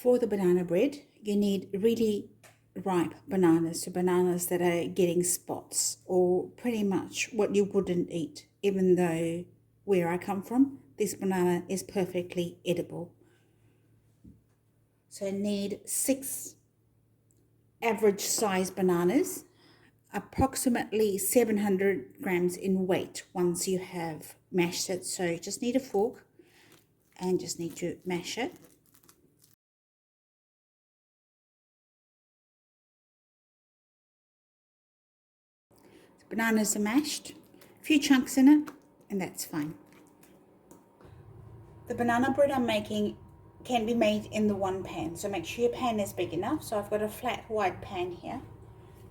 For the banana bread, you need really ripe bananas, so bananas that are getting spots, or pretty much what you wouldn't eat, even though where I come from, this banana is perfectly edible. So I need 6 average size bananas, approximately 700 grams in weight once you have mashed it. So you just need a fork and just need to mash it. The bananas are mashed, a few chunks in it, and that's fine. The banana bread I'm making can be made in the one pan, so make sure your pan is big enough. So I've got a flat white pan here,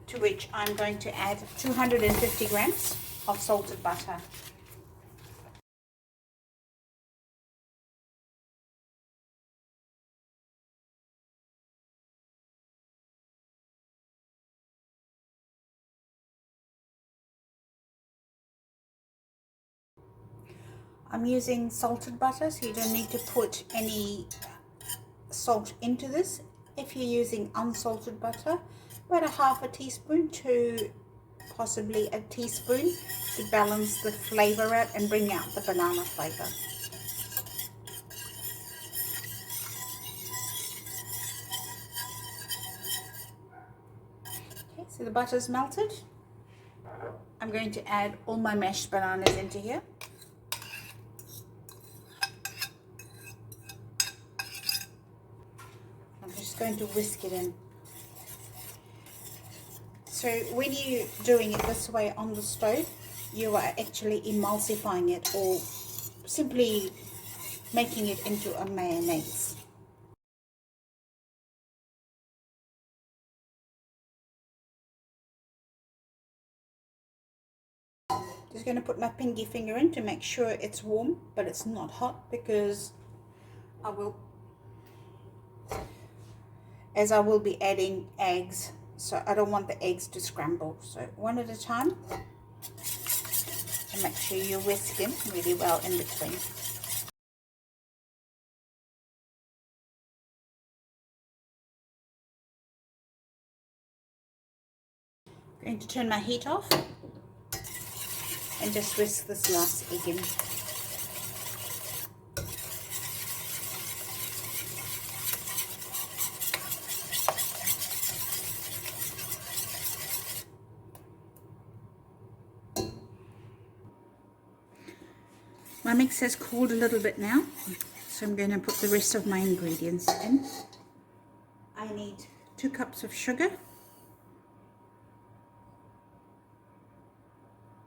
to which I'm going to add 250 grams of salted butter. I'm using salted butter, so you don't need to put any salt into this. If you're using unsalted butter, about a half a teaspoon to possibly a teaspoon to balance the flavor out and bring out the banana flavor. Okay, so the butter's melted. I'm going to add all my mashed bananas into here. I'm just going to whisk it in. So when you're doing it this way on the stove, you are actually emulsifying it, or simply making it into a mayonnaise. Just going to put my pinky finger in to make sure it's warm, but it's not hot, because I will be adding eggs, so I don't want the eggs to scramble. So one at a time, and make sure you whisk in really well in between. I'm going to turn my heat off and just whisk this last egg in. My mix has cooled a little bit now, so I'm going to put the rest of my ingredients in. I need 2 cups of sugar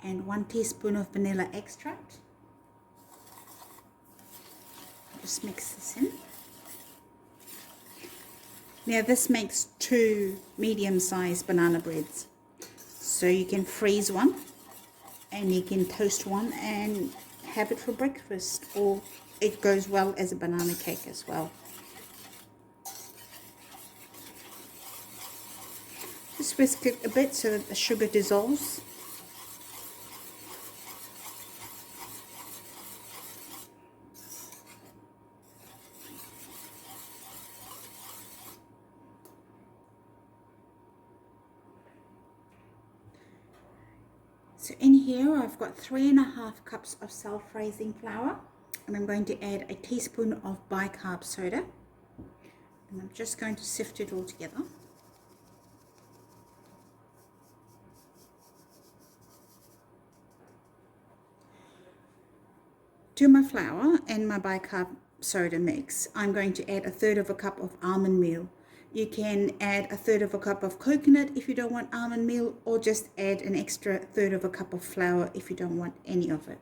and 1 teaspoon of vanilla extract. Just mix this in. Now this makes 2 medium-sized banana breads, so you can freeze one and you can toast one and have it for breakfast, or it goes well as a banana cake as well. Just whisk it a bit so that the sugar dissolves. So in here I've got 3.5 cups of self-raising flour, and I'm going to add a teaspoon of bicarb soda, and I'm just going to sift it all together. To my flour and my bicarb soda mix, I'm going to add 1/3 cup of almond meal. You can add 1/3 cup of coconut if you don't want almond meal, or just add an extra 1/3 cup of flour if you don't want any of it.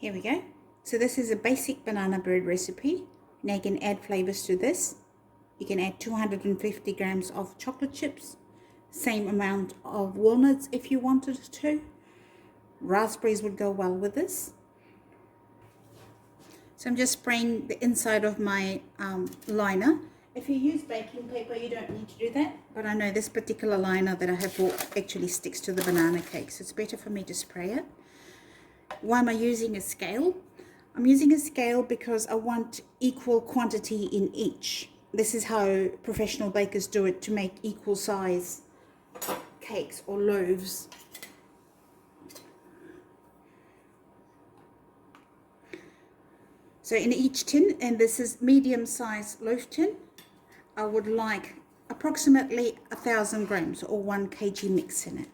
Here we go. So this is a basic banana bread recipe. Now you can add flavors to this. You can add 250 grams of chocolate chips, same amount of walnuts if you wanted to. Raspberries would go well with this. So I'm just spraying the inside of my liner. If you use baking paper, you don't need to do that. But I know this particular liner that I have bought actually sticks to the banana cake, so it's better for me to spray it. Why am I using a scale? I'm using a scale because I want equal quantity in each. This is how professional bakers do it to make equal size cakes or loaves. So in each tin, and this is medium size loaf tin, I would like approximately 1,000 grams or 1 kg mix in it.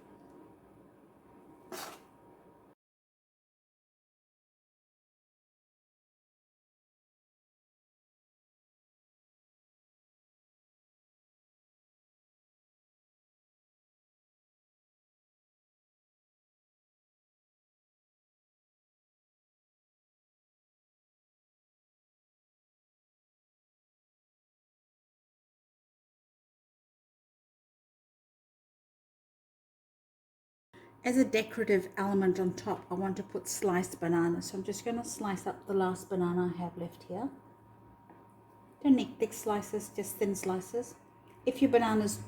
As a decorative element on top, I want to put sliced banana. So I'm just going to slice up the last banana I have left here. Don't need thick slices, just thin slices. If your banana's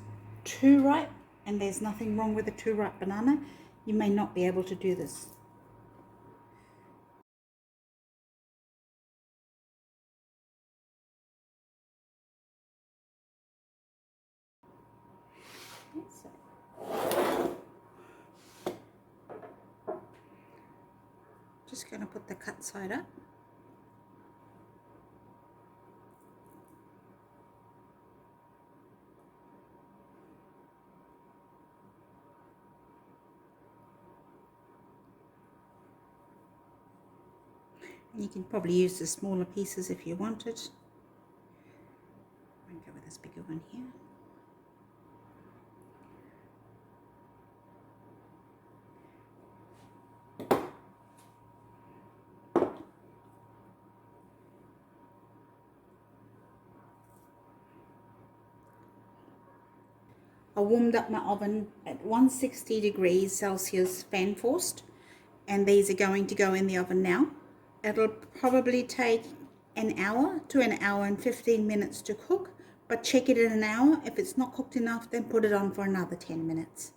too ripe, and there's nothing wrong with a too ripe banana, you may not be able to do this. Just going to put the cut side up. And you can probably use the smaller pieces if you wanted. I'm going to go with this bigger one here. I warmed up my oven at 160 degrees Celsius fan forced, and these are going to go in the oven now. It'll probably take an hour to an hour and 15 minutes to cook, but check it in an hour. If it's not cooked enough, then put it on for another 10 minutes.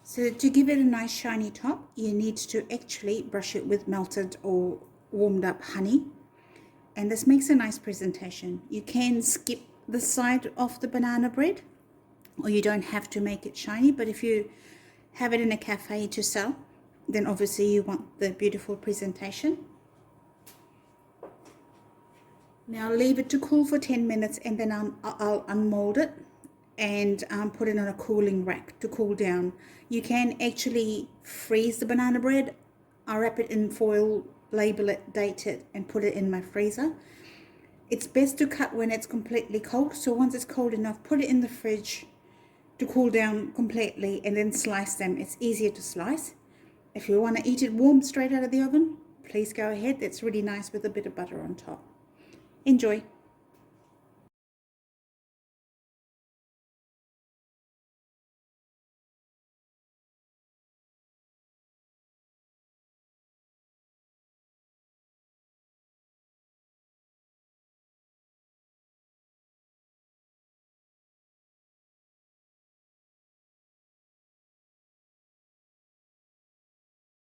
So to give it a nice shiny top, you need to actually brush it with melted or warmed up honey. And this makes a nice presentation. You can skip the side of the banana bread, or you don't have to make it shiny. But if you have it in a cafe to sell, then obviously you want the beautiful presentation. Now leave it to cool for 10 minutes, and then I'll unmold it and put it on a cooling rack to cool down. You can actually freeze the banana bread. I wrap it in foil, label it, date it, and put it in my freezer. It's best to cut when it's completely cold. So once it's cold enough, put it in the fridge to cool down completely, and then slice them. It's easier to slice. If you want to eat it warm straight out of the oven, please go ahead. That's really nice with a bit of butter on top. Enjoy.